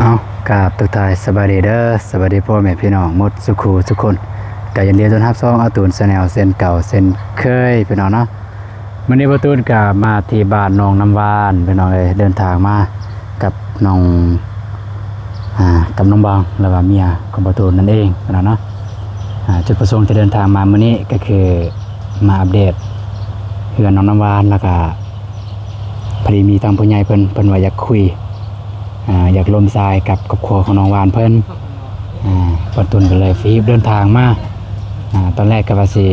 เอากราบตุกทายสบายดีเด้อสบายดีพ่อแม่พี่น้องหมดสุขูทุกคนก็ยินดีต้อนรับอาตูนแนลเส้นเก่าเส้นเคยพี่น้องเนาะมื้อนี้ประตูนก็มาที่บ้านน้องน้ำหวานพี่น้องเดินทางมากับน้องกับน้องบางแล้วก็เมียของประตูนนั่นเองพี่น้องเนาะจุดประสงค์จะเดินทางมามื้อนี้ก็คือมาอัปเดตเรื่องน้องน้ำหวานแล้วก็พอดีมีทางผู้ใหญ่เพิ่นว่าอยากคุยอยากลมทรายกับครอบครัวของน้องหวานเพิ่นประตูนก็เลยฟีบเดินทางมาตอนแรกก็ว่าสิ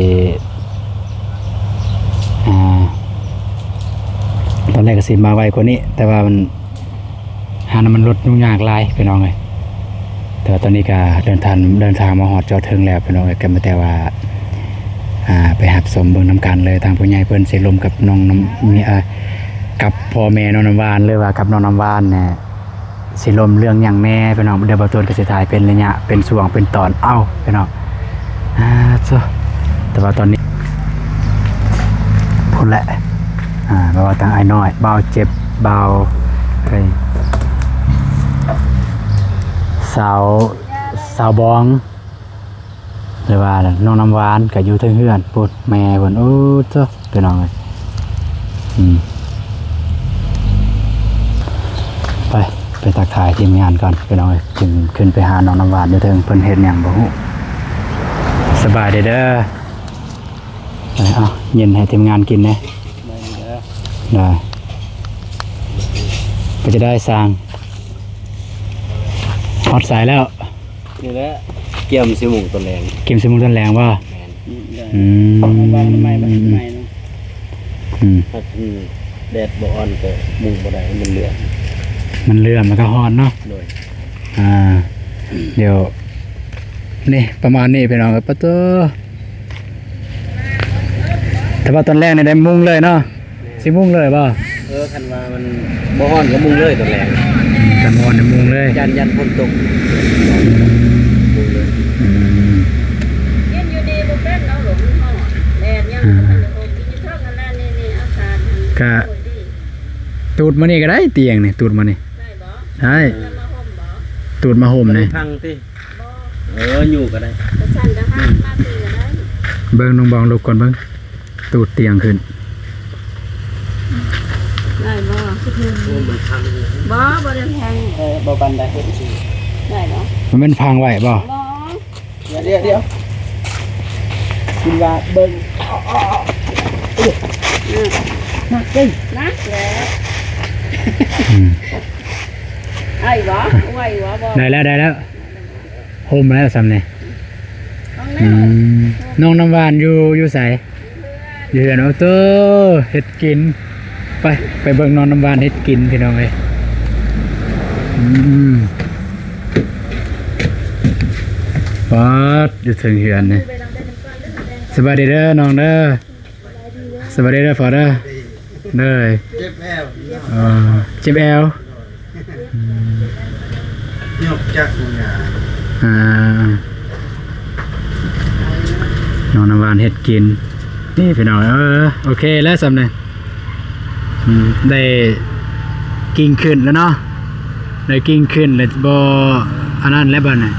มาไวกว่านี้แต่ว่ามันมันรถยุ่งยากหลายพี่น้องเลยแต่ตอนนี้ก็เดินทางมาฮอดจอดถึงแล้วพี่น้องเลยก็มาแต่ว่าไปหับสมเบิ่งน้ำกันเลยทางผู้ใหญ่เพิ่นสิลมกับน้องมีกับพ่อแม่น้องน้ำหวานเลยว่ากับน้องน้ำหวานเนี่ยสิลมเรื่องอย่างแม่พี่น้องเดี๋ยวประตูนก็สิถ่ายเป็นระยะเป็นช่วงเป็นตอนพี่น้องแต่ว่าตอนนี้พูดแหละเพราะว่าทางไอ้น้อยเบาเจ็บเบาไปสาวบองหรือว่าน้องน้ำหวานก็อยู่เทิงเฮือนพูดแม่เพิ่นพี่น้องเลยไปทักทายทีมงานก่อนพี่น้องเลยจึงขึ้นไปหาน้องน้ำหวานอยู่เทิงเพิ่นเฮ็ดหยังบ่ฮู้สบายเด้อเอาเย็นให้ทีมงานกินนะได้ก็จะได้สร้างฮอดสายแล้วนี่แหละเกี่ยมซิมุงต้นแรงเกมซิมุงต้นแรงว่าบางใหม่เนาะถ้าแดดบ่อ่อนก็มุงบ่ได้มันเลื่อมมันก็ฮอนเนาะโดยเดี๋ยวนี่ประมาณนี้พี่น้องปะโตแต่ว่าตอนแรกเนี่ยได้มุงเลยเนาะสิมุงเลยป่ะคันว่ามันบ่ฮ้อนก็มุงเลยต้นแรงกันฮอนเนี่ยมุงเลยยันฝนตกมุงเลยเย็นอยู่ดีบ่เป็นเอาหลงฮ้อนแดดยังมันโอ้กินเท่ากันแล้วนี่อากาศก็ตูดมานี่ก็ได้เตียงนี่ตูดมานี่ได้บ่ได้มาห่มบ่ตูดมาห่มนี่พังติอยู่ก็ได้ก็สั่นก็ห้ามมาตีก็ได้เบิ่งน้องบองลุกก่อนเบิ่งตูดเตียงขึ้นได้บ่มันพังบ่ได้แพงบ่ปานใดเฮ็ดสิได้บ่มันเป็นพังไว้บ่เดี๋ยวกินว่าเบิ่งนักเด้นักแล้วไอ้บ่ไหวบ่ได้แล้วห่มแล้วซ้ำนี่น้องน้ำหวานอยู่ไสอยู่เฮือนเอาเต้อเฮ็ดกินไปเบิ่งน้องน้ำหวานเฮ็ดกินพี่น้องเอ้ยป๊าดอยู่ถึงเฮือนนี่สบายดีเด้อน้องเด้อสบายดีเด้อพ่อเด้อเด้อเจ็บแอวเจ็บแอวยกจักหยังน้องน้ำหวานเฮ็ดกินนี่พี่น้องโอเคแล้วสำเนียงได้กิ่งขึ้นแล้วเนาะได้กิ่งขึ้นเลยบ่อันนั้นแล้วบ่เนี่ย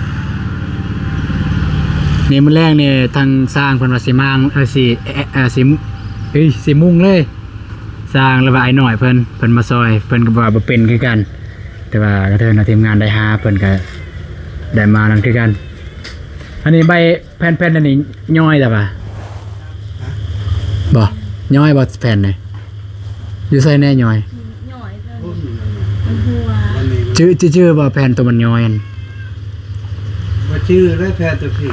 นี่มื้อแรกนี่ทางสร้างเพิ่นว่าสิมางสิมุ่งเลยสร้างแล้วว่าไอ้หน่อยเพิ่นมาซอยเพิ่นก็ว่าบ่เป็นคือกันแต่ว่าก็เทินทีมงานได้หาเพิ่นก็ได้มานั่นคือกันอันนี้ใบแผ่นอันนี้ย่อยแต่ป่ะบ่ย่อยบ่แผ่นนี่อยู่ใส่แน่ย่อยชื่อบ่แผ่นตัวมันย่อยว่าชื่อได้แพทย์ตัวพี่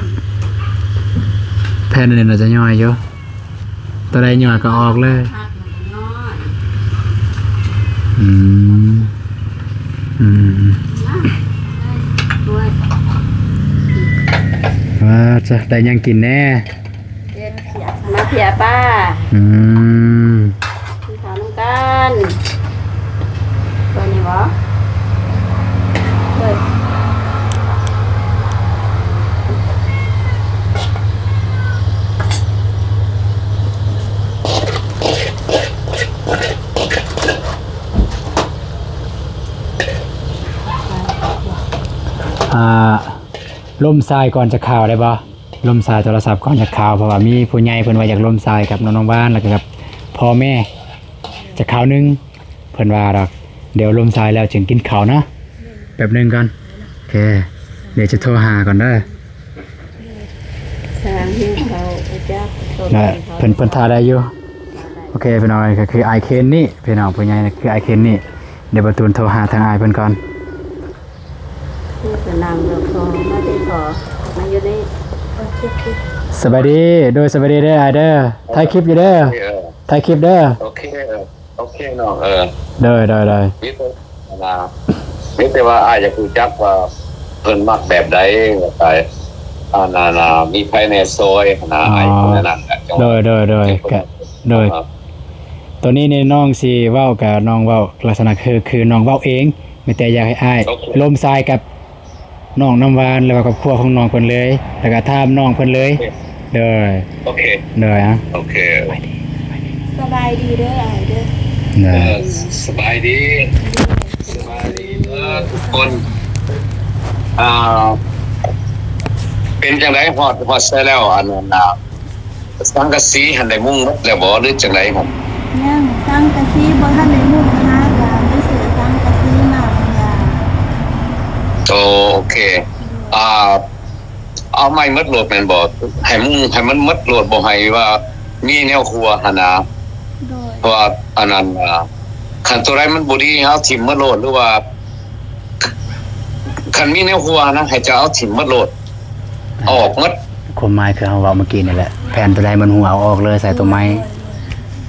แผ่นนี่น่าจะย่อยอยู่ตัวใดย่อยก็ออกเลยว่าจะได้ยังกินแน่มาเพียป้ากินข้าวน้ำกันตัวนี้บ่เลย อ่าล่มทรายก่อนจะข่าวได้บ่ล่มทรายโทรศัพท์ก่อนจะข่าวเพราะว่ามีผู้ใหญ่เพิ่นว่าอยากล่มทรายกับน้องๆบ้านแล้วก็กับพ่อแม่จะข่าวหนึงเพิ่นว่าดอกเดี๋ยวล่มทรายแล้วจึงกินข้าวเนาะแป๊บหนึงก่อนโอเคเดี๋ยวจะโทรหาก่อนเด้อ ทางที่เขาจะต้น แล้วเพิ่นทาได้อยู่โอเคพี่น้องก็คือไอเคนนี่พี่น้องผู้ใหญ่คือไอเคนนี่เดี๋ยวประตูนโทรหาทางไอเพิ่นก่อน ที่จะนำเราขอมาได้ขอมาอยู่ใน สวัสดีโดยสวัสดีเด้อไอเด้อถ่ายคลิปอยู่เด้อถ่ายคลิปเด้อ โอเคโอเคน้องเด้อมีแต่ว่าอาจจะรู้จักว่าเพิ่นมักแบบใดไปนามีภายในซอยนะไอ้คนนั้น โดยก็โดยตัวนี้นี่น้องสิเว้ากับน้องเว้าลักษณะคือน้องเว้าเองไม่แต่อยากให้อ้ายลมทรายกับน้องน้ำหวานแล้วก็ครอบครัวของน้องเพิ่นเลยแล้วก็ถามน้องเพิ่นเลยเด้อ โอเค เด้ออ่ะ โอเค สบายดีเด้อไอ้เด้อ เด้อ สบายดีทุกคนเป็นจังไดฮอดใส่แล้วอันนั้นสังกะสีหันได้มุ่งแล้วบ่หรือจังไดครับ ยังสังกะสีบ่ทันได้มุ่งหากันได้เสือสังกะสีมาบางอย่าง โอเคเอาไม้มัดโหลดแม่นบ่ให้มันมัดโหลดบ่ให้ว่ามีแนวครัวหั่นนะ โดย เพราะว่าอันนั้นคันตัวใดมันบ่ดีเฮาทิ่มมัดโหลดหรือว่าคันมีแนวครัวนะให้จะเอาทิ่มมัดโหลดเอาออกมัด ความหมายคือเฮาเว้าเมื่อกี้นี่แหละแผ่นตัวใดมันหัวเอาออกเลยใส่ตัวไม้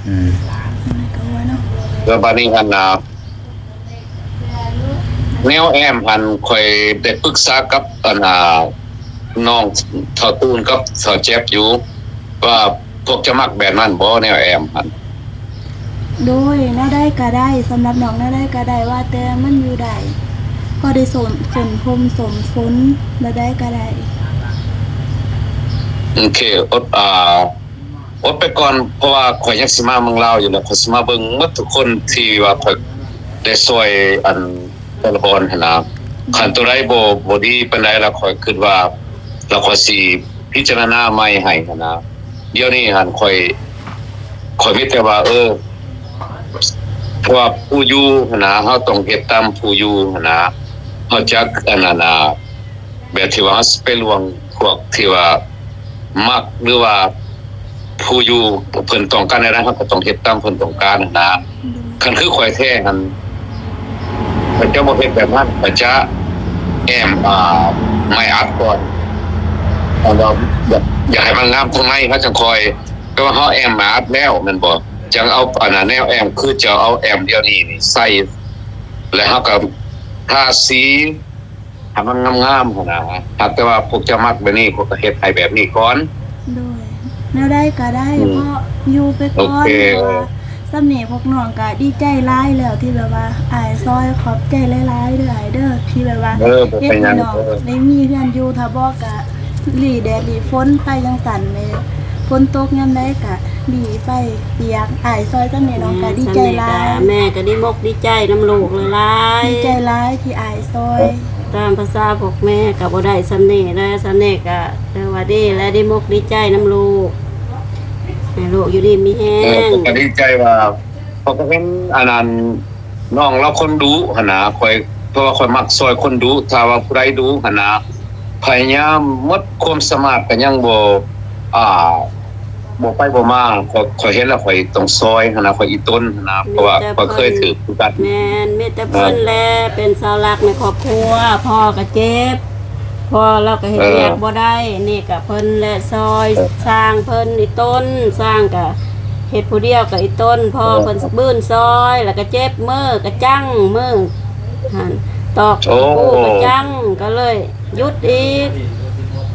อืม มันก็ว่าเนาะ แล้วบัดนี้หั่นแนวแอมหันค่อยได้ปรึกษากับน้องเฒ่าตูนกับเฒ่าเจ็บอยู่ว่าพวกจะมักแบบนั้นบ่แนวแอมหัน โดยน่าได้ก็ได้สำหรับน้องน่าได้ก็ได้ว่าแต่มันอยู่ได้ก็ได้สมพรมสมฝนแล้วได้ก็ได้ โอเคอดไปก่อนเพราะว่าข่อยยังสิมาเมืองลาวอยู่แล้วข่อยสิมาเบิ่งหมดทุกคนที่ว่าเพิ่นได้ช่วยอันแต่ละบอนหั่นนะคันตัวใดบ่ดีปานใดแล้วข่อยคิดว่าเราข่อยสิพิจารณาใหม่ให้หั่นนะเดี๋ยวนี้หั่นข่อยมีแต่ว่าเพราะว่าผู้อยู่หั่นนะเฮาต้องเฮ็ดตามผู้อยู่หั่นนะเฮาจักอันนั้นแบบที่ว่าไปลวงพวกที่ว่ามักหรือว่าผู้อยู่เพิ่นต้องการอะไรเฮาก็ต้องเฮ็ดตามเพิ่นต้องการนะคันคือข่อยแท้หั่นมันจะบ่เฮ็ดแบบนั้นมันจะแอมไม่อัดก่อนเราอยากให้มันงามข้างในเฮาจังคอยแต่ว่าเฮาแอมมาอัดแล้วแม่นบ่จังเอาอันนั้นแนวแอมคือจะเอาแอมเดียวนี้ใส่แล้วเฮาก็ทาสีให้มันงามๆหั่นนะแต่ว่าพวกจะมักแบบนี้พวกก็เฮ็ดให้แบบนี้ก่อน โดยน่าได้ก็ได้เพราะอยู่ไปก่อน โอเค เพราะว่าสำเนียงพวกน้องก็ดีใจหลายแล้วที่แบบว่าอ้ายซอยขอบใจหลายๆเด้ออ้ายเด้อที่แบบว่า บ่ เฮ็ด เป็นหยั ให้ ง น้องได้มีเพื่อนอยู่ถ้าบ่ก็หลีแดดหลีฝนไปจังซั่นเลยฝนตกยามใดก็หลีไปเปียกอ้ายซอยสำเนียงน้องก็ดีใจหลาย แม่ก็ดีมกดีใจน้ำลูกเลยหลาย ดีใจหลายที่อ้ายซอย ตามภาษาพวกแม่ก็บ่ได้สำเนียงแล้วสำเนียงก็แต่ว่าดีและดีมกดีใจน้ำลูกให้ลูกอยู่ดีมีแห้ง ผมก็ดีใจว่าพอก็เห็นอันนั้นน้องเราคนดูหั่นนะข่อยเพราะว่าข่อยมักซอยคนดูถ้าว่าผู้ใดดูหั่นนะพยายามหมดความสามารถก็ยังบ่ไปบ่มาข่อยเห็นแล้วข่อยต้องซอยหั่นนะข่อยอีต้นหั่นนะเพราะว่าข่อยเคยถือคือกัน แม่นมีแต่เพิ่นแลเป็นเสาหลักในครอบครัวพ่อก็เจ็บพ่อเราก็เฮ็ดเวียกบ่ได้นี่ก็เพิ่นและซอยสร้างเพิ่นอีต้นสร้างก็เฮ็ดผู้เดียวก็อีต้นพ่อเพิ่นบื้นซอยแล้วก็เจ็บมือก็จั่งมือหั่นตอกปูก็จั่งก็เลยหยุดอีก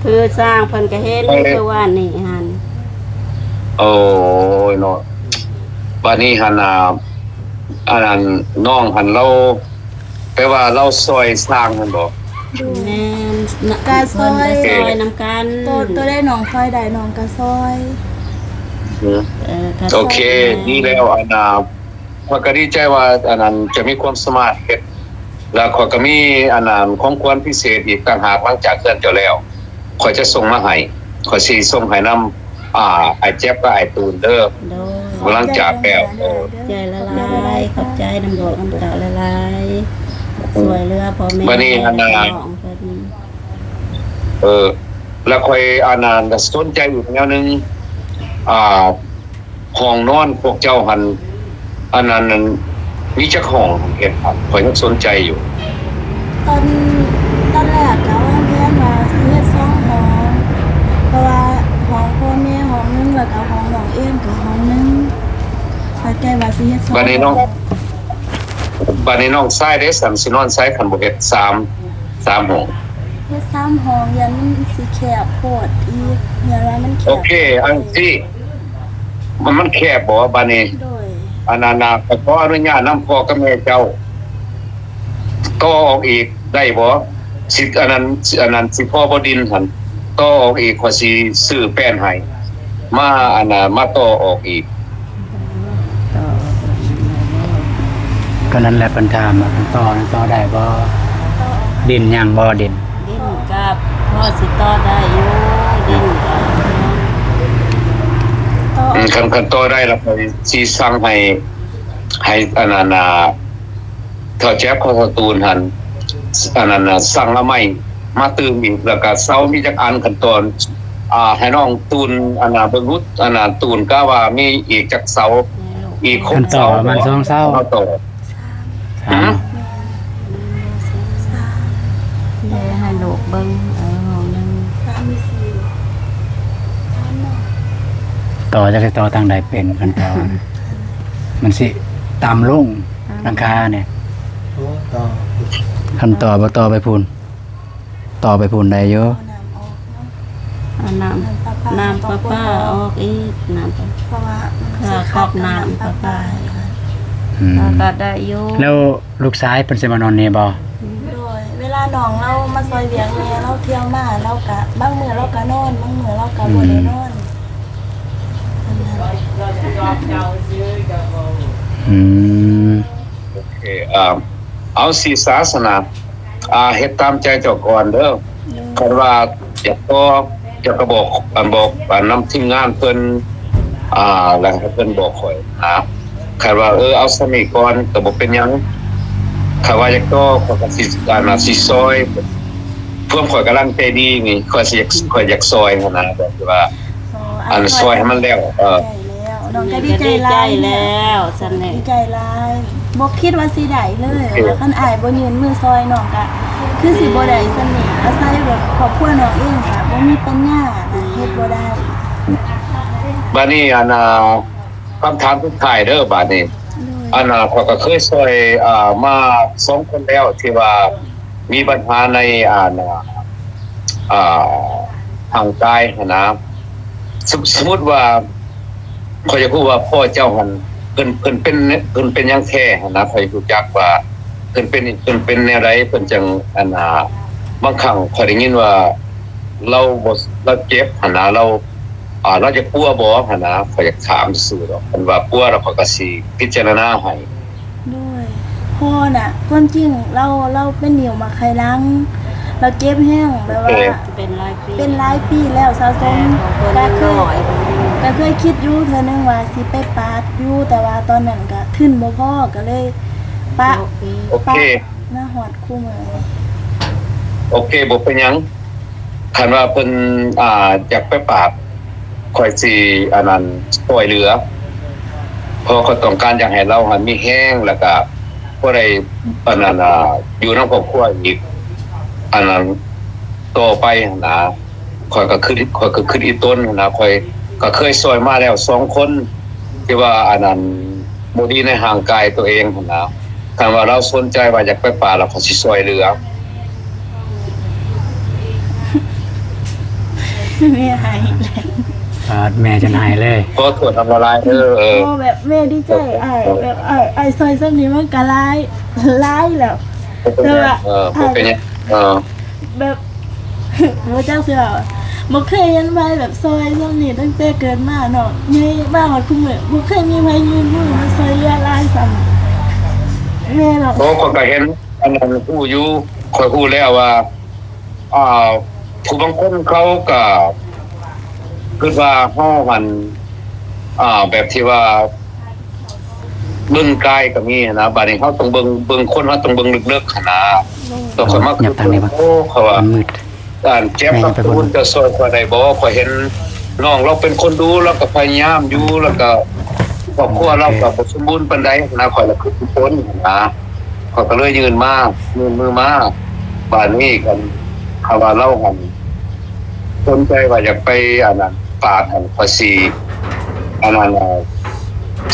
คือสร้างเพิ่นก็เห็นคือว่านี่หั่น โอ้ยเนาะบัดนี้หั่นอันนั้นน้องหั่นเราแปลว่าเราซอยสร้างหั่นบ่ แม่น กาซอย เพิ่นก็ซอยนำกัน ตัวได้น้องซอยได้น้องก็ซอย ก็ซย โอเคดีแล้วอันพอยก็ดีใจว่าอันนั้นจะมีความสามารถเฮ็ด แล้วข้อยก็มีอันนั้นของควรพิเศษอีกต่างหากหลังจากเกินเจ้าแล้วข้อยจะส่งมาให้ข้อยสิส่งให้นำไอ้เจ็บกับไอ้ตูนเด้อ โดย หลังจากแล้ว ใจละลายขอบใจน้ำดอกน้ำตาละลายสวยเรือพ่อแม่ บัดนี้อันนั้น น้องเพิ่น แล้วค่อยอันนั้นก็สนใจอีกแนวหนึงห้องนอนพวกเจ้าหันอันนั้นมีจักห้องเฮ็ดครับข้อยยังสนใจอยู่ ตอนแรกก็วางแผนว่าสิเฮ็ด2ห้องเพราะว่าห้องพ่อแม่ห้องนึงแล้วก็ห้องน้องเอ็มก็ห้องนึงเข้าใจว่าสิเฮ็ด2 บัดนี้น้องชายได้สันสินอนชายคันบ่เฮ็ด3ห้อง เฮ็ด3ห้องยันมันสิแคบโพดอีกยันว่ามันแคบ โอเคอันที่มันแคบบ่บัดนี้ โดย อันนั้นน่ะขออนุญาตนำพ่อกับแม่เจ้าก็ออกอีกได้บ่สิอันนั้นสิพ่อบ่ดินหั่นต่อออกอีกขอยสิซื้อแป้นให้มาอันน่ะมาต่อออกอีก ก็นั่นแหละปัญหามาต่อได้บ่ดินยังบ่ดิน ดินกับพ่อสิต่อได้อยู่ดินกับ ต่อ คันต่อได้แล้วข้อยสิสั่งให้อันนั้นน่ะถ้าแจ๊บเขาสตูนหั่นอันนั้นน่ะสั่งละไม่มาตื่มอีกแล้วก็เซามีจักอันขั้นตอนให้น้องตูนอันน่ะเบิ่งรุดอันน่ะตูนก็ว่ามีอีกจักเสาอีก ขั้นต่อประมาณ2เช้า เอาต่อ อืม เดี๋ยวให้ลูกเบิ่งห้องนึง 3มี4 ต่อจะไปต่อทางใดเป็นขั้นต่อนะมันสิตามลงหลังคาเนี่ยขั้นต่อบ่ต่อไปพูนต่อไปพูนได้เยอะ เอาน้ำประปาออกอีกน้ำประปา เพราะว่า ค่ะครอบน้ำประปา อืม ก็ได้อยู่ แล้วลูกชายเพิ่นสิมานอนนี่บ่ โดยเวลาน้องเรามาซอยเวียงแม่เราเที่ยวมาเราก็บางมื้อเราก็นอนบางมื้อเราก็บ่ได้นอน อืม โอเคเอาสีศาสนาเฮ็ดตามใจเจ้าก่อนเด้อคันว่าอยากก็จะก็บอกนำทีมงานเพิ่นแล้วให้เพิ่นบอกข่อยนะคันว่าเอาสมิก่อนก็บ่เป็นหยังคันว่าอยากก็ข้อยก็สิซอยเพิ่มข่อยกำลังใจดีนี่ข่อยอยากซอยหั่นนะแบบที่ว่าอันซอยให้มันแล้วน้องก็ดี ก็ ใจ ดีใจ หลาย แล้วซั่นแหละ ดีใจหลายบ่คิดว่าสิได้เลยว่าคันอ้ายบ่ยืนมือซอยน้องก็คือสิบ่ได้สนิทอาศัยแบบครอบครัวน้องเองค่ะบ่มีปัญญาเฮ็ดบ่ได้ บัดนี้คำถามสุดท้ายเด้อบัดนี้ข้อยก็เคยซอยมา2คนแล้วที่ว่ามีปัญหาในทางกายหั่นนะสมมุติว่าข้อยจะพูดว่าพ่อเจ้าหั่นเพิ่นเป็นหยังแท้หั่นนะข้อยรู้จักว่าเพิ่นเป็นแนวใดเพิ่นจังบางครั้งข้อยได้ยินว่าเราเจ็บหั่นนะเราจะปัวบ่หั่นนะข้อยอยากถามซื่อๆดอกเพิ่นว่าปัวแล้วข้อยก็สิพิจารณาให้ ด้วยพ่อน่ะความจริงเราเป็นเหนียวมาไขลังเราเจ็บแห้งแบบว่า เป็นหลายปี เป็นหลายปีแล้วสะสมก็เคยคิดอยู่เทื่อนึงว่าสิไปปาดอยู่แต่ว่าตอนนั้นก็ทึ้นบ่พอก็เลยปะ โอเค มาหอดคู่มือ โอเคบ่เป็นหยังคันว่าเพิ่นอยากไปปราบข่อยสิอันนั้นช่วยเหลือเพราะเขาต้องการอยากให้เราหันมีแห้งแล้วก็บ่ได้อันนั้นอยู่นำครอบครัวอีกอันนั้นต่อไปหั่นนะข่อยก็คืออีต้นหั่นนะข่อยก็เคยช่วยมาแล้ว2คนที่ว่าอันนั้นบ่ดีในร่างกายตัวเองหั่นนะคันว่าเราสนใจว่าอยากไปป่าเราก็สิช่วยเหลือ แม่หายแล้ว แม่จะหายเลย ก็ตรวจทำละลายพ่อแบบแม่ดีใจแบบไอ้ซอยซ้ำนี้มันก็ร้ายแล้ว เป็นยังแบบบ่จักสิว่าบ่เคยเห็นไผแบบซอยซ้ำนี้ตั้งแต่เกิดมาเนาะใหญ่บ้านฮอดคุมื้อบ่เคยมีไผยืนมือมาซอยเรือหลายซ้ำแม่เนาะ โอ้คนก็เห็น อันนั้นผู้อยู่คอยพูดแล้วว่าอ่าผู้บางคนเขาก็คิดว่าเฮามันแบบที่ว่าเบิ่งกายก็มีนะบัดนี้เฮาต้องเบิ่งคนเฮาต้องเบิ่งลึกๆขนาดต้องค่อยมา หยับทางนี้บ่ โอ้เขาว่า มันมืด การเจ็บกับคุณจะสวยกว่าใดบ่ข่อยเห็นน้องเราเป็นคนดูแล้วก็พยายามอยู่แล้วก็ครอบครัวเราก็บ่สมบูรณ์ปานใดนะข่อยละคือทุกคนนะข่อยก็เลยยืนมือมาบ้านนี้กันคำว่าเราหันสนใจว่าอยากไปอันนั้นปาดอันภาษีอันนั้น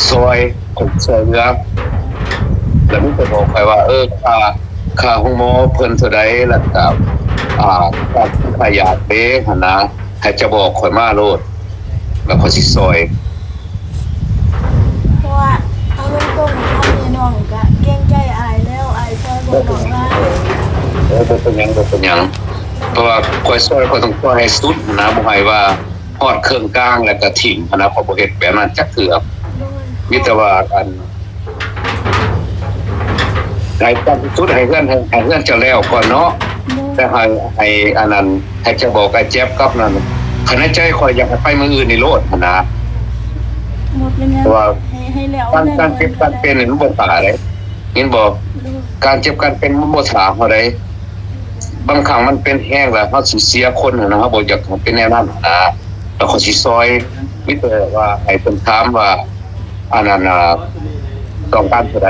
ซอยคนซอยเรือแล้วมันก็บอกไปว่าค่าห้องหมอเพิ่นเท่าใดแล้วก็การขยะเด้หั่นนะให้จะบอกข่อยมาโลดแล้วข่อยสิซอย เพราะว่าเอาตรงๆทำนี่น้องก็เกรงใจอายแล้วอายซอยบ่น้องว่า บ่เป็นหยังเพราะว่าข่อยซอยข่อยต้องซอยให้สุดนะบ่ให้ว่าฮอดเครื่องกลางแล้วก็ทิ้งหั้นนะข่อยบ่เฮ็ดแบบนั้นจักเทื่อมีแต่ว่าอันให้ตั้งสุดให้เพื่อนเจ้าแล้วก่อนเนาะแต่ให้อันนั้นให้จะบอกไอ้เจ็บกับนั่นคันในใจข่อยอยากให้ไปมื้ออื่นนี่โลดหั่นนะ บ่เป็นหยัง เพราะว่า ให้แล้ว การเจ็บการเป็นนี่มันบ่ตาเลยเห็นบ่การเจ็บการเป็นมันบ่ถาเฮาได้บางครั้งมันเป็นแห้งแล้วเฮาสิเสียคนนะครับบ่อยากให้เป็นแนวนั้นนะแล้วเขาสิซอยมีแต่ว่าให้เพิ่นถามว่าอันนั้นต้องการเท่าใด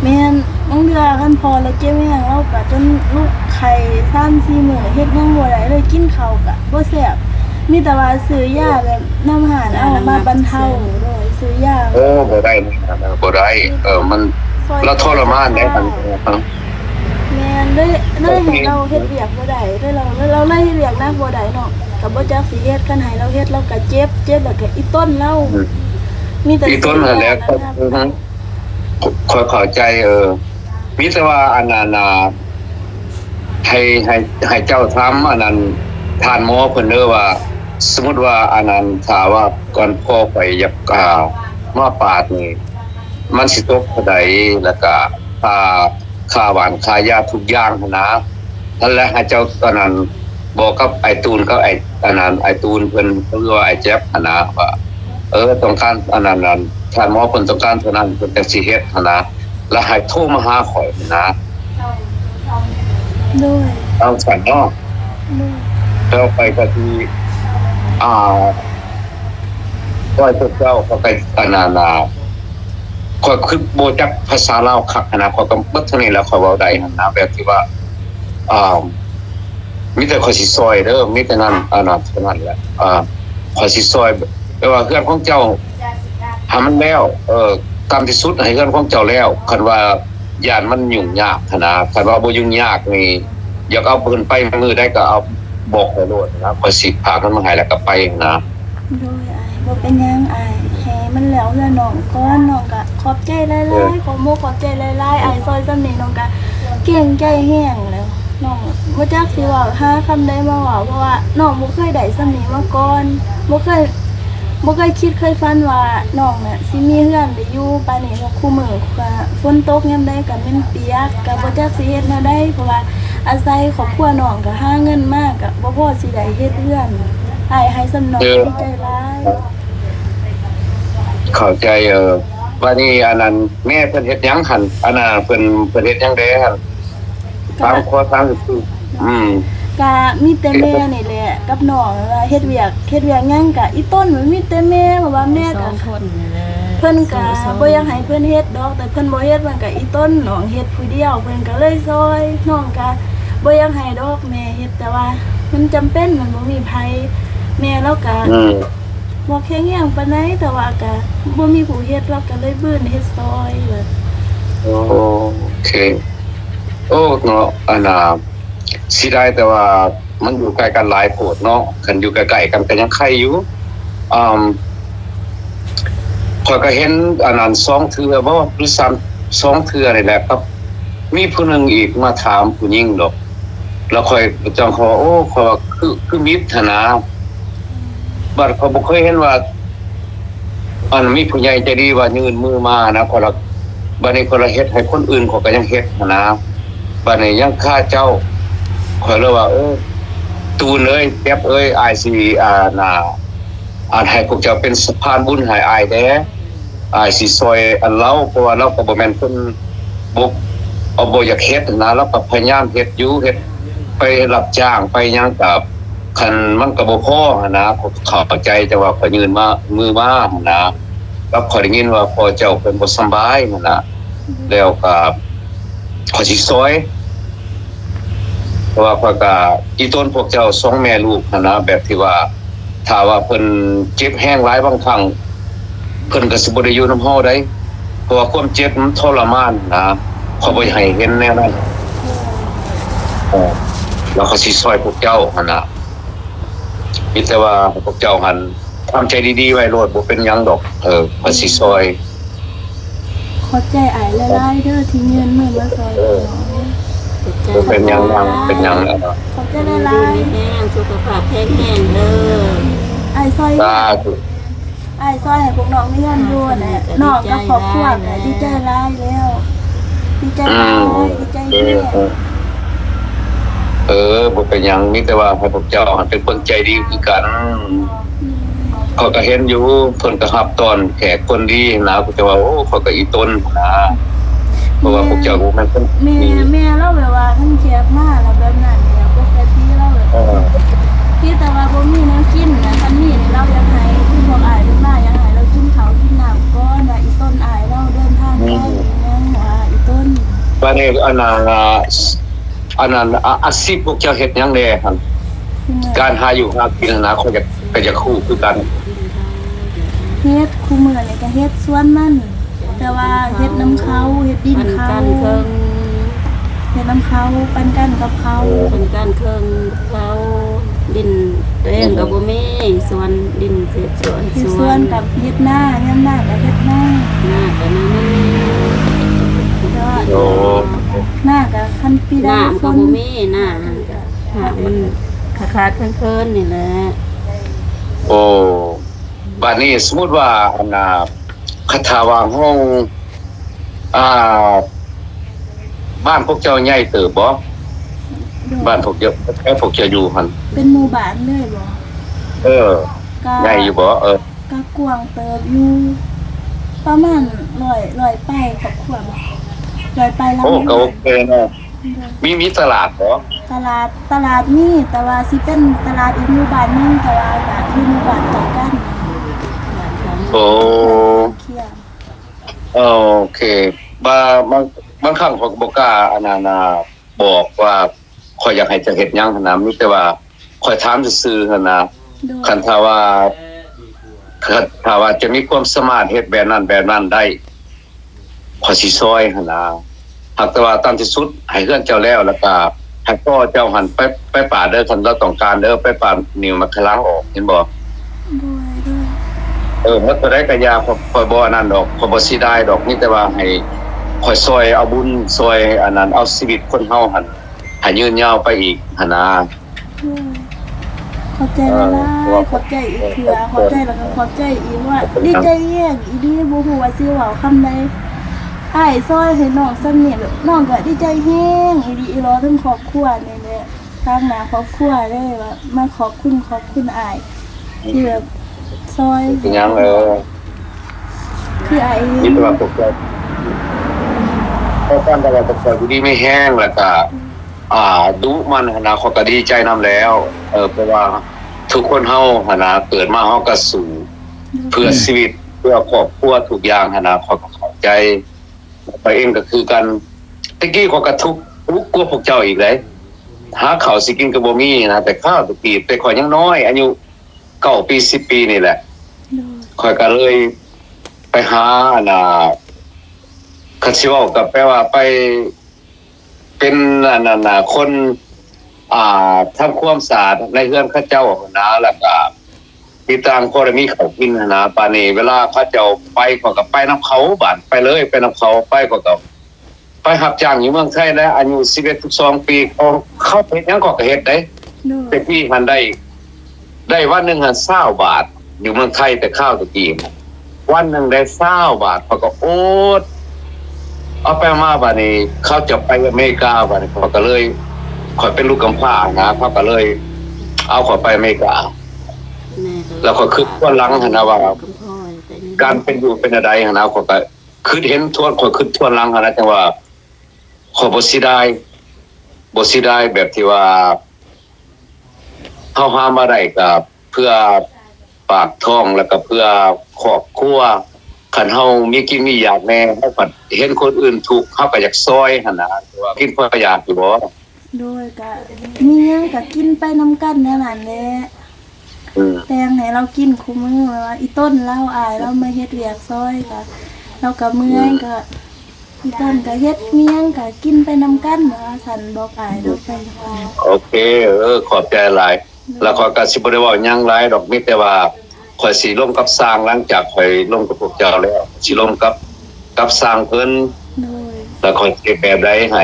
แม่นบางเทื่อคันพอแล้วเจ็บแฮงเราก็จนลูกไข้ 3-4 มื้อเฮ็ดหยังบ่ได้เลยกินข้าวก็บ่แซ่บมีแต่ว่าซื้อยาแบบน้ำหานเอามาบรรเทาโดยซื้อยา โอ้บ่ได้บ่ได้มันเราทรมานได้ทั้ง แม่นเลยให้เราเฮ็ดเวียกบ่ได้เลยเราเลยเฮ็ดเวียกหนักบ่ได้เนาะก็บ่จักสิเฮ็ดคันให้เราเฮ็ดเราก็เจ็บแล้วก็อีต้นเรามีแต่ ที่ต้นนั่นแหละค่อยเข้าใจมีแต่ว่าอันนั้นให้เจ้าทำอันนั้นทานหมอเพิ่นเด้อว่า สมมุติว่าอันนั้นถ้าว่าก่อนพ่อไปอยากมาปาดนี่มันสิตกเท่าใดแล้วก็ค่าหวานค่ายาทุกอย่างหั้นนะนั่นแหละให้เจ้าอันนั้นบอกกับไอ้ตูนกับไอ้อันนั้นไอ้ตูนเพิ่นหรือว่าไอ้แจ๊บหั้นนะว่าต้องการอันนั้นถ้าหมอเพิ่นต้องการเท่านั้นเพิ่นจังสิเฮ็ดหั้นนะแล้วให้โทรมาหาข่อยหั้นนะ ด้วย เอาสั่นเนาะ ด้วย แล้วไปก็ที่ก็ให้เจ้าเขาไปอันนั้นข่อยคือบ่จักภาษาลาวคักหั้นนะข่อยก็เบิดเท่านี้แล้วข่อยเว้าได้หั้นนะแบบที่ว่ามีแต่ข่อยสิซอยเด้อมีแต่นั้นอันนั้นเท่านั้นแหละข่อยสิซอยแปลว่าเพื่อนของเจ้าหามันแล้วตามที่สุดให้เพื่อนของเจ้าแล้วคันว่าย่านมันยุ่งยากหั้นนะคันว่าบ่ยุ่งยากนี่อยากเอาเพิ่นไปมือได้ก็เอาบอกให้โลดนะข่อยสิพามันมาให้แล้วก็ไปนะ ด้วยอายบ่เป็นหยังอายให้มันแล้วเด้อน้องก่อนน้องก็ขอบใจหลายๆขอบใจหลายๆอายซอยซำนี้น้องก็เก่งใจแฮงแล้วน้องบ่จักสิเว้าหาคำใดมาเว้าเพราะว่าน้องบ่เคยได้ซำนี้มาก่อนบ่เคยคิดเคยฝันว่าน้องน่ะสิมีเฮือนได้อยู่ปานนี้ว่าคู่มื้อก็ฝนตกยามใดก็แม่นเปียกก็บ่จักสิเฮ็ดแนวใดเพราะว่าอาศัยครอบครัวน้องก็หาเงินมาก็บ่พอสิได้เฮ็ดเฮือนอายให้สำน้องดีใจหลาย เข้าใจว่านี่อันนั้นแม่เพิ่นเฮ็ดหยังหั่นอันน่ะเพิ่นเฮ็ดหยังได้หั่นตามข้อทางคือก็มีแต่แม่นี่แหละกับน้องว่าเฮ็ดเวียกหยังก็อีต้นมันมีแต่แม่เพราะว่าแม่ ส ก็ องคนนี่แหละ เพิ่นก็บ่อยากให้เพิ่นเฮ็ดดอกแต่เพิ่นบ่เฮ็ดมันก็อีต้นน้องเฮ็ดผู้เดียวเพิ่นก็เลยซอยน้องก็บ่อยากให้ดอกแม่เฮ็ดแต่ว่ามันจำเป็นมันบ่มีไผแม่เราก็บ่แข็งแรงปานใดแต่ว่าก็บ่มีผู้เฮ็ดเราก็เลยบื้นเฮ็ดซอยแบบ โอเคโอ้เนาะอันน่ะสิได้แต่ว่ามันอยู่ใกล้กันหลายโพดเนาะคันอยู่ใกล้ๆกันก็ยังไข่อยู่ข้อยก็เห็นอันนั้น2เทื่อบ่หรือ2เทื่อนี่แหละครับมีผู้หนึงอีกมาถามผู้หญิงดอกแล้วค่อยจังเขาโอ้เขาว่าคือมิตรหั้นนะบัดเขาบ่เคยเห็นว่าอันมีผู้ใหญ่ใจดีว่ายื่นมือมานะข้อยละ บัดนี้คนละเฮ็ดให้คนอื่นเขาก็ยังเฮ็ดนะบัดนี้ยังค่าเจ้าข่อยเลยว่าตูนเอ้ยแป๊บเอ้ยอ้ายสิน่ะให้พวกเจ้าเป็นสะพานบุญให้อ้ายแด้อ้ายสิซอยอันเราเพราะว่าเราก็บ่แม่นคนบ่อยากเฮ็ดนะเราก็พยายามเฮ็ดอยู่เฮ็ดไปรับจ้างไปหยังกับคันมันก็บ่พอหั่นนะเข้าใจแต่ว่าข่อยยืนมามือมาหั่นนะแล้วข่อยได้ยินว่าพ่อเจ้าเป็นบ่สำบายหั่นนะแล้วก็ข่อยสิซอยเพราะว่าข้อยก็อีต้นพวกเจ้าสองแม่ลูกหั่นนะแบบที่ว่าถ้าว่าเพิ่นเจ็บแห้งหลายบางครั้งเพิ่นก็สิบ่ได้อยู่นำเฮาได้เพราะว่าความเจ็บมันทรมานนะเขาบ่ให้เห็นแนวนั้นแล้วเขาสิซอยพวกเจ้าหั่นน่ะมีแต่ว่าพวกเจ้าหั่นทำใจดีๆไว้โลดบ่เป็นหยังดอกเขาสิซอย ขอบใจอ้ายหลายๆเด้อที่ยืนมือมาซอยน้อง เป็นหยังเป็นหยังแล้ว ขอบใจหลาย แห้งสุขภาพแข็งแรงเด้อ ๆอ้ายซอย สาธุ อ้ายซอยให้พวกน้องมีเงินอยู่น่ะน้องกับครอบครัวก็ดีใจหลายแล้วดีใจหลายดีใจแท้ บ่เป็นหยังมีแต่ว่าให้พวกเจ้าหันเป็นคนใจดีคือกันเขาก็เห็นอยู่เพิ่นก็รับตอนแขกคนดีนะก็จะว่าโอ้เขาก็อีต้นนะเพราะว่าพวกเจ้าบ่แม่นคน แม่เราแบบว่าท่านเชียบมาแล้วแบบนั้นเนี่ยปกติเราแบบที่แต่ว่าบ่มีแนวกินนะท่านนี่เราอยากให้ที่พวกอ้ายเพิ่นมาอยากให้เรากินข้าวกินน้ำก่อนว่าอีต้นอ้ายเราเดินทางไกลยังว่าอีต้น บัดนี้อันนั้นอาชีพพวกเจ้าเฮ็ดหยังแน่หั่นการหาอยู่หากินนะเขาจะคู่คือกัน เฮ็ดคู่มื้อนี่ก็เฮ็ดสวนมันแต่ว่าเฮ็ดน้ำเขาเฮ็ดดิน ปัน เขา กันเครื่อง เฮ็ดน้ำเขาปันกันกับเขา ปันกันเครื่องเขาดินตัวเองก็บ่มีสวนดินเสียสวน เฮ็ดสวนกับเฮ็ดหน้ายามหน้าก็เฮ็ดหน้า หน้าก็นั่นนี่ แต่ว่า โอ้ หน้าก็คันปี ห ดา น้า ฝ ก็ น บ่มีหน้าก็หามันขาดๆเคินๆนี่แหละ โอ้บัดนี้สมมุติว่าอันน่ะคาถาวางห้องบ้านพวกเจ้าใหญ่เติบบ่บ้านพวกเจ้าพวกเจ้าอยู่หั่น เป็นหมู่บ้านเลยบ่ ก็ ใหญ่อยู่บ่ก็กว้างเติบอยู่ประมาณ100ไปครอบครัวบ่100ไปแล้ว โอ้ก็โอเคเนาะมีตลาดบ่ ตลาดนี่แต่ว่าสิเป็นตลาดอีกหมู่บ้านหนึงแต่ว่าก็อยู่หมู่บ้านต่อกัน โอ้ เคียง โอเคบางครั้งเขาก็บ่กล้าอันนั้นน่ะบอกว่าข้อยอยากให้เจะเฮ็ดหยังหั่นน่ะมีแต่ว่าข้อยถามซื่อๆหั่นน่ะ โดย คันถ้าว่าจะมีความสามารถเฮ็ดแบบนั้นได้ข้อยสิซอยหั่นน่ะหากแต่ว่าตามที่สุดให้เฮือนเจ้าแล้วก็ให้พ่อเจ้าหันไปป่าเด้อคันเราต้องการเด้อไปป่านิ้วมะขลังออกเห็นบ่ ด้วย มันก็ได้กะยาข่อยบ่อันนั้นดอกข่อยบ่สิได้ดอกนี่แต่ว่าให้ข่อยซอยเอาบุญซอยอันนั้นเอาชีวิตคนเฮาหั่นให้ยืนยาวไปอีกหั่นนะ ขอบใจหลายๆขอบใจอีกเถื่อขอบใจแล้วก็ขอบใจอีกว่าดีใจแย่งอีดีบ่ฮู้ว่าสิเว้าคำใดอ้ายซอยให้น้องซ้ำนี่แบบน้องก็ดีใจแฮงอีดีอีรอทั้งครอบครัวนี่แหละทางหน้าครอบครัวเลยว่ามาขอบคุณอ้ายที่แบบซอย เป็นหยังคืออ้าย นี่แต่ว่าตกใจพอฟังแต่ว่าตกใจอยู่ดีไม่แห้งแล้วก็ดุมันหั่นนะเขาก็ดีใจนํแล้วเพราะว่าทุกคนเฮาหั่นนะเกิดมาเฮาก็สู้เพื่อชีวิตเพื่อครอบครัวทุกอย่างหั่นนะเขาก็เข้าใจไปเองก็คือกันตะกี้เขาก็ทุกข์กลัวพวกเจ้าอีกเลยหาข้าวสิกินก็บ่มีนะแต่ข้าวตะกี้แต่ข่อยยังน้อยอายุ9ปี10ปีนี่แหละข่อยก็เลยไปหาคันสิเว้าก็แปลว่าไปเป็นคนทำความสะอาดในเรือนเขาเจ้านะแล้วก็ที่ต่างคนมีข้าวกินนะปานนี้เวลาเขาเจ้าไปก็ไปนำเขาบ้านไปเลยไปนำเขาไปก็ไปรับจ้างอยู่เมืองไทยแล้วอายุ11 12ปีเขาเฮ็ดหยังก็เฮ็ดได้แต่พี่หันได้วันนึงหัน20 บาทอยู่เมืองไทยแต่ข้าวตะกี้วันนึงได้20 บาทเขาก็โอด เอาไปมาบัดนี้เขาจะไปอเมริกาบัดนี้เขาก็เลยข่อยเป็นลูกกำพร้านะเขาก็เลย เอาข่อยไปอเมริกา แม่ก็ แล้วก็คิดทั่วหลังหั่นนะว่า คุณพ่อแต่นี่ การเป็นอยู่เป็นอะไรหั่นนะข่อยก็คือเห็นทั่วข่อยคิดทั่วหลังหั่นนะจังว่าข่อยบ่สิได้แบบที่ว่าเฮาหามาได้ก็เพื่อปากท้องแล้วก็เพื่อครอบครัวคันเฮามีกินมีอยากแน่เฮาก็เห็นคนอื่นทุกข์เฮาก็อยากซอยหั่นนะว่ากินเพื่ออยากอยู่บ่ โดยก็มีหยังก็กินไปนำกันนั่นน่ะแหละ อืม แต่งให้เรากินคุมื้อว่าอีต้นเราอายเรามาเฮ็ดเวียกซอยก็เราก็เมื่อยก็อีต้นก็เฮ็ดเมียงก็กินไปนำกันว่าสันบอกอายเราไปว่า โอเคขอบใจหลายแล้วข้อยก็สิบ่ได้เว้าหยังหลายดอกมีแต่ว่าข้อยสิร่วมกับสร้างหลังจากข้อยร่วมกับพวกเจ้าแล้วสิร่วมกับสร้างเพิ่น โดย แล้วข้อยสิแบบใดให้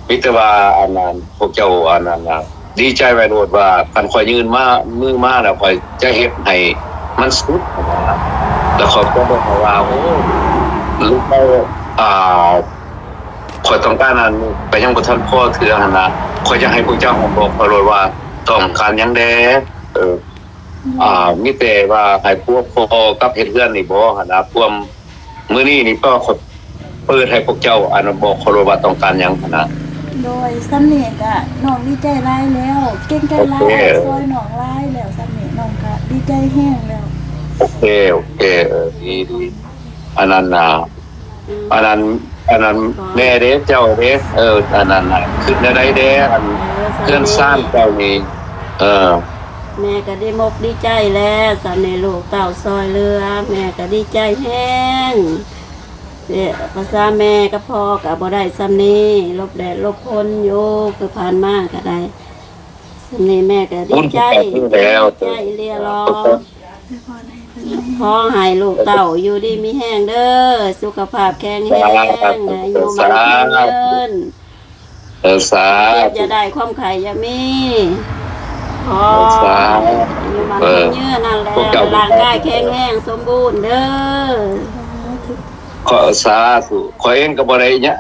มีแต่ว่าอันนั้นพวกเจ้าอันนั้นน่ะดีใจไว้โลดว่าคันข้อยยืนมามือมาแล้วข้อยจะเฮ็ดให้มันสุดนะแล้วข้อยก็บอกว่าโอ้ลูกเต้าอ่า ข้อยต้องการนั้นไปยังบ่ทันพอเทื่อหั่นน่ะข้อยอยากให้พวกเจ้าบอกข้อยเลยว่าต้องการหยังแดมีแต่ว่าให้พวกพ่อกับเฮ็ดเรือนนี่บ่หั่นน่ะพวกมื้อนี้นี่ก็ข้อยเปิดให้พวกเจ้าอันบอกข้อยเลยว่าต้องการหยังหั่นน่ะ โดยสำเนียงก็น้องดีใจหลายแล้วเก่งใจหลาย โอเค ซอยน้องหลายแล้วสำเนียงน้องก็ดีใจแห้งแล้ว โอเคดีอันนั้นน่ะอันนั้นแม่เด้เจ้าเด้อันนั้นน่ะคือในใดเด้อันเพื่อนสร้างเจ้านี่แม่ก็ได้มกดีใจแล้วสามในลูกเต่าซอยเรือแม่ก็ดีใจแห้งภาษาแม่ก็พ่อกับบ่ได้ซ้ำนี้ลบแดดลบพลอยู่คือผ่านมาก็ได้ซ้ำนี้แม่ก็ดีใจดีใจเรียรอ ให้พรให้เพิ่น ขอให้ลูกเต่าอยู่ดีมีแห้งเด้อสุขภาพแข็งแรงอายุมันยืน สา เจ็บอย่าได้ความไข่อย่ามีพอ สา อยู่มันยืนนั่นแหละร่างกายแข็งแรงสมบูรณ์เด้อ ขอสาธุขอเองก็บ่ได้เนี่ย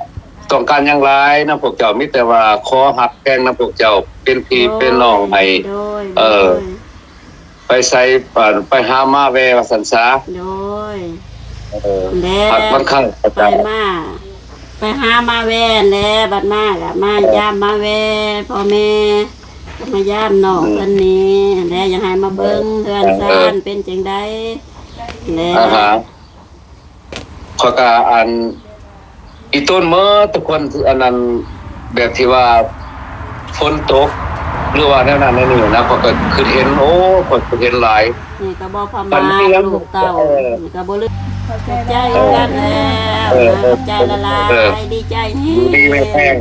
ต้องการหยังหลายนะพวกเจ้ามีแต่ว่าขอหักแกงนะพวกเจ้าเป็นพี่เป็นน้องให้ โดย ไปใส่ไปหามาแวว่าซั่นซะ โดย หักบางครั้ง ไปมาไปหามาแว่นแล้วบัดมาก็มายามมาแว่พ่อแม่มายามน้องคนนี้แล้วยังให้มาเบิ่งเฮือนซ่านเป็นจังได๋แล้ว ขอก็อันอีต้นเมื่อทุกคนอันนั้นแบบที่ว่าฝนตกหรือว่าแนวนั้นนี่นะขอก็คือเห็นโอ้ขอเห็นหลาย นี่ก็บ่พม่าลูกเต้านี่ก็บ่ลืม ขอบใจ ใจ หลาย กันแล้วใจละลายดีใจแฮ อยู่ดีไม่แห้ง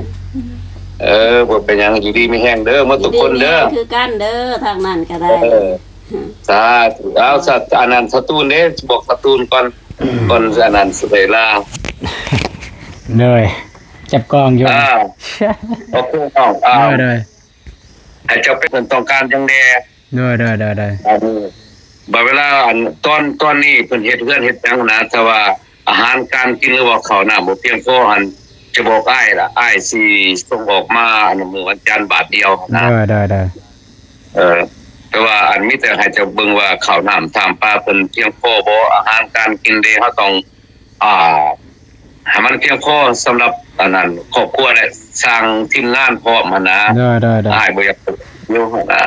บ่เป็นหยังอยู่ดีไม่แห้งเด้อหมดทุกคนเด้อ คือกันเด้อทางนั้นก็ได้ สาธุเอาสัตว์อันนั้นสตูนเด้บอกสตูนก่อนอันนั้นสิได้ลา เลยจับกองอยู่ โอเคน้องเลย ให้เจ้าเป็นต้องการจังแด เลย บัดเวลาอันตอนนี้เพิ่นเฮ็ดเรือนเฮ็ดหยังนะแต่ว่าอาหารการกินหรือว่าข้าวน้ำบ่เพียงพอหันจะบอกอ้ายล่ะอ้ายสิส่งออกมาอันมื้อวันจันทร์บาทเดียวนะ ได้ แต่ว่าอันมีแต่ให้เจ้าเบิ่งว่าข้าวน้ำถามปลาเพิ่นเพียงพอบ่อาหารการกินเด้เฮาต้องให้มันเพียงพอสำหรับอันนั้นครอบครัวและสร้างทีมงานพร้อมหั่นนะ ได้ อ้ายบ่อยากอยู่หั่นนะ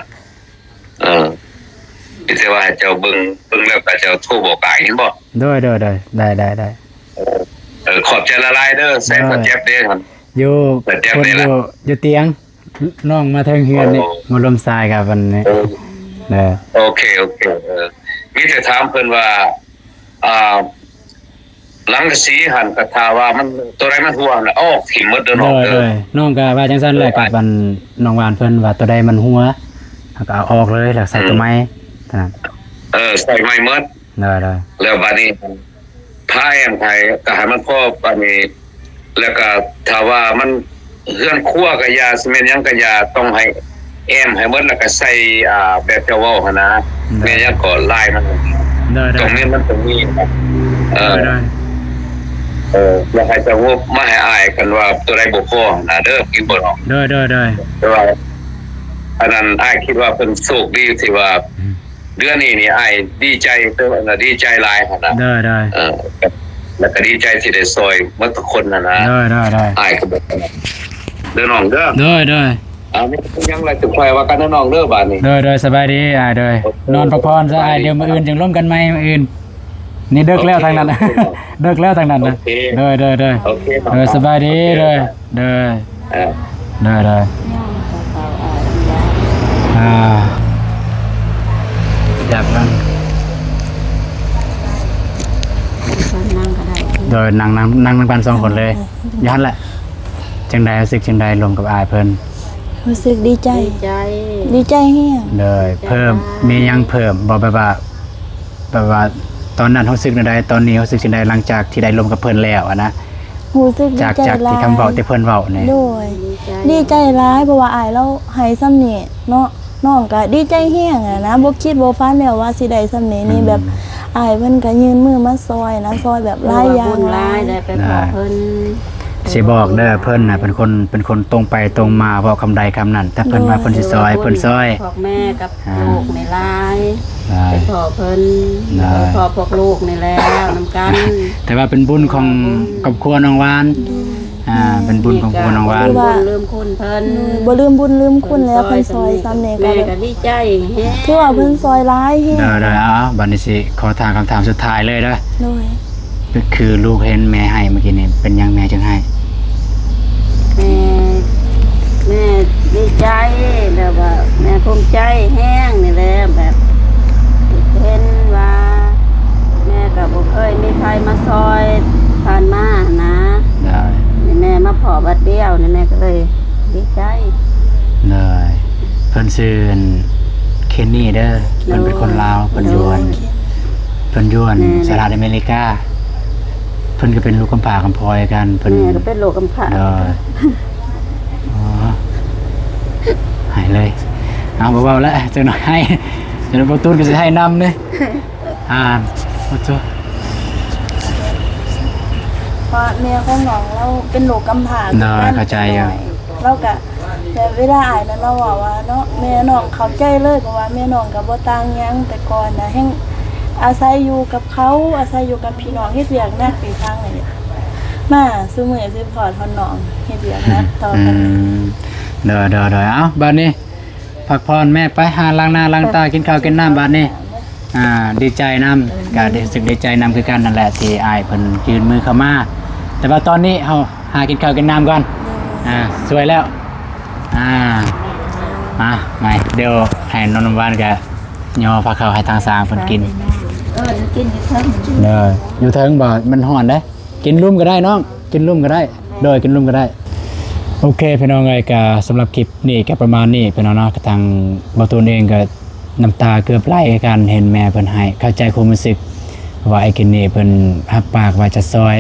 ที่แต่ว่าให้เจ้าเบิ่งแล้วก็เจ้าโทรบอกอ้ายเห็นบ่ ได้ ขอบใจละลายเด้อใส่ประแจบเด้ครับ อยู่ แต่แจ๊บ คน ได้ อ ละ ยู่เตียงน้องมาเทิงเฮือนนี่มาลมทรายครับวันนี้เด้อ โอเคมีแต่ถามเพิ่นว่าหลังกะสีหันกะทาว่ามันตัวใดมันหัวน่ะออกถิ่มหมดเด้อน้องเด้อ น้องก็ว่าจังซั่นแหละกับวันน้องหวานเพิ่นว่าตัวใดมันหัวแล้วก็เอาออกเลยแล้วใส่ตัวไม้เท่านั้น ใส่ไม้หมด ได้ แล้วบัดนี้พาแอมไทยก็ให้มันพอบัดนี้แล้วก็ถ้าว่ามันเฮือนครัวก็อย่าสิแม่นหยังก็อย่าต้องให้แอมให้หมดแล้วก็ใส่แบบเจ้าเว้าหั่นนะแม่นหยังก็ลายมันตรงนี้มันตรงนี้ แล้วให้จะงบมาให้อายกันว่าตัวใดบ่พอนะเด้อกินบ่ออก โดย แต่ว่าอันนั้นอายคิดว่าเพิ่นโชคดีที่ว่าเดือนนี้นี่อายดีใจเด้อดีใจหลายหั่นน่ะ โดย แล้วก็ดีใจที่ได้ซอยหมดทุกคนน่ะนะ โดย อายก็บอกเด้อน้องเด้อ โดย นี่ยังไรถึงไฟว่ากันน้องเด้อบาดนี้ โดยสบายดีโดยนอนพักผ่อนซะเดี๋ยวมื้ออื่นจังร่วมกันใหม่มื้ออื่นนี่เลิกแล้วทางนั้นเลิกแล้วทางนั้นนะโดย โอเค สบายดีโดย ย่างเก่าๆออ่าอยากนั่ง เพิ่นนั่งก็ได้ โดยนั่งกัน2คนเลยย้อนแหละจังใดรู้สึกจังใดรวมกับอายเพิ่น รู้สึกดีใจ ดีใจ ดีใจแห้ง เลยเพิ่มมียังเพิ่มบ่แบบว่าตอนนั้นรู้สึกจังใดตอนนี้รู้สึกจังใดหลังจากที่ได้รวมกับเพิ่นแล้วอะนะ รู้สึกดี จาก ใจหลาย ที่คำเว้าที่เพิ่นเว้านี่ โดย ดีใจ ดีใจร้ายเพราะว่าอายเราให้ซ้ำนี่เนาะน้องก็ดีใจแห้งอะนะบ่คิดบ่ฝันแล้วว่าสิได้ซ้ำนี้นี่แบบอายเพิ่นก็ยืนมือมาซอยนะซอยแบบหลายอย่าง บุญหลายได้ไปขอเพิ่น สิบอกเด้อเพิ่นน่ะเป็นคนตรงไปตรงมาเว้าคำใดคำนั้นถ้าเพิ่นว่าเพิ่นสิซอยเพิ่นซอย พวกแม่กับลูกในหลาย ได้ ไปขอเพิ่น ได้ ไปขอพวกลูกนี่แล้วนำกัน แต่ว่าเป็นบุญของครอบครัวน้องวานเป็นบุญของครอบครัวน้องวาน บุญลืมคุณเพิ่น บ่ลืมบุญลืมคุณแล้วเพิ่นซอยซ้ำนี่ก็ แม่ แบบ ก็ดีใจแฮะ ถือว่าเพิ่นซอยหลายแห้ง ได้เอาบัดนี้สิขอถามคำถามสุดท้ายเลยเด้อ โดย คือลูกเห็นแม่ให้เมื่อกี้นี่เป็นยังแม่จึงให้ แม่ดีใจแล้วว่าแม่ภูมิใจแห้งนี่แหละแบบเห็นว่าแม่ก็บ่เคยมีใครมาซอยผ่านมานะ ได้ นี่แม่มาพอบัดเดียวนี่แม่ก็เลยดีใจ ได้เพิ่นชื่อเคนนี่เด้อเพิ่นเป็นคนลาวเพิ่นยวนสหรัฐอเมริกาเพิ่นก็เป็นลูกกำพร้ากำพร้อยกันเพิ่น แม่ก็เป็นโรคกำพร้า ได้อ๋อหายเลยเอาเบาๆแล้วจังหน่อยให้เดี๋ยวประตูนก็สิให้นำเด้โอ้โห เพราะแม่ของน้องเราเป็นโรคกำพร้า ได้เข้าใจอยู่ เราก็แต่เวลาอายนั้นเราว่าเนาะแม่น้องเข้าใจเลยเพราะว่าแม่น้องก็บ่ต่างหยังแต่ก่อนน่ะแฮงอาศัยอยู่กับเขาอาศัยอยู่กับพี่น้องเฮ็ดเวียกหนักปีทางนี่มาซุมื้อสิพอทอนน้องเฮ็ดเวียกหนักต่อกัน เด้อเอาบัดนี้พักผ่อนแม่ไปหาล้างหน้าล้างตากินข้าวกินน้ำบัดนี้ดีใจนำก็รู้สึกดีใจนำคือกันนั่นแหละที่อ้ายเพิ่นยื่นมือเข้ามาแต่ว่าตอนนี้เฮาหากินข้าวกินน้ำก่อนสวยแล้วมาใหม่เดี๋ยวให้นนท์วันกับย่อพาข้าวให้ทางสางเพิ่นกิน กินอยู่เพิ่น เด้ออยู่เทิงบ่มันฮ้อนเด้กินร่วมก็ได้น้องกินร่วมก็ได้โดยกินร่วมก็ได้โอเคพี่น้องเอ้ยก็สำหรับคลิปนี้ก็ประมาณนี้พี่น้องเนาะก็ทางบ่าวตูนเองก็น้ำตาเกือบไหลกันเห็นแม่เพิ่นให้เข้าใจความรู้สึกว่าไอ้กินนี่เพิ่นรับปากว่าจะซอย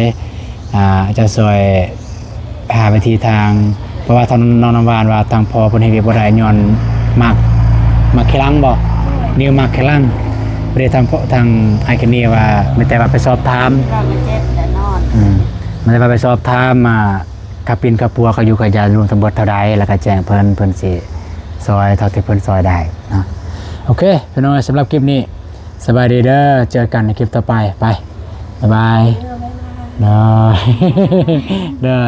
หาวิธีทางเพราะว่าทางน้องน้ำหวานว่าทางพ่อเพิ่นเฮ็ดเวียกบ่ได้ย้อนมักแคลังบ่นิวมักแคลังบ่ได้ทางไอ้กินนี่ว่าไม่แต่ว่าไปสอบถาม เรามาเจ็บแต่นอน มันจะไปสอบถามมาขับปินขับปัวเขาอยู่กับยารวมตำบลเท่าใดแล้วก็แจ้งเพิ่นสิซอยเท่าที่เพิ่นซอยได้เนาะโอเคพี่น้องสำหรับคลิปนี้สบายดีเด้อเจอกันในคลิปต่อไปไปบ๊ายบายเด้อ